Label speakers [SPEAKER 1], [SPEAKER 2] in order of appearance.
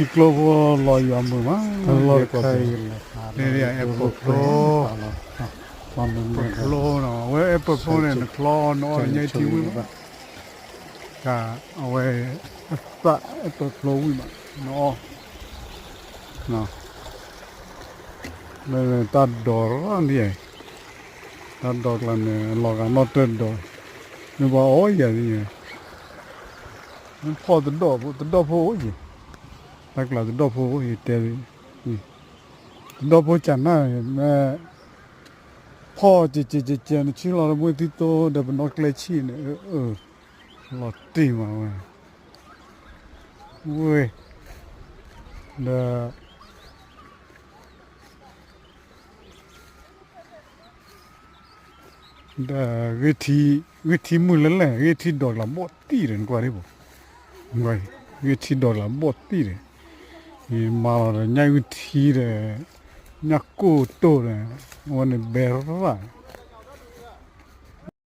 [SPEAKER 1] ที่กลัวลอยยามมือมั้งลอยใครเนี่ยแอปเปิลโปรความมันแอปเปิลโปรเนาะเว้ยแอปเปิลโปรเนี่ยคลอนเนาะเนี่ยที่วิ่งก็เอาไว้ตะแอปเปิลโปรวิ่งมาเนาะเนาะเนี่ยตัดดอกนี่ตัดดอกแล้วเนี่ยลอกกันนอตัดดอกนี่ว่าโอ้ยอย่างนี้มันพอตัดดอกพอโอ้ยตักแล้วตัดดอกพอโอ้ยเตะดอกพอจันน่ะแม่พ่อเจเนี่ยชื่อเราไม่ติดโตเดี๋ยวเป็นนกเล็กชี้เนี่ยหลอดตีมาเว้ยเด้อวิธีมือแล้วแหละวิธีดอกละหมดตีเลยกว่าได้บ่ไงวิธีดอกละหมดตีเลยนี่มาแล้วเนี่ยวิธีเลยนักกู้โตเลยวันนี้เบรร์ว่า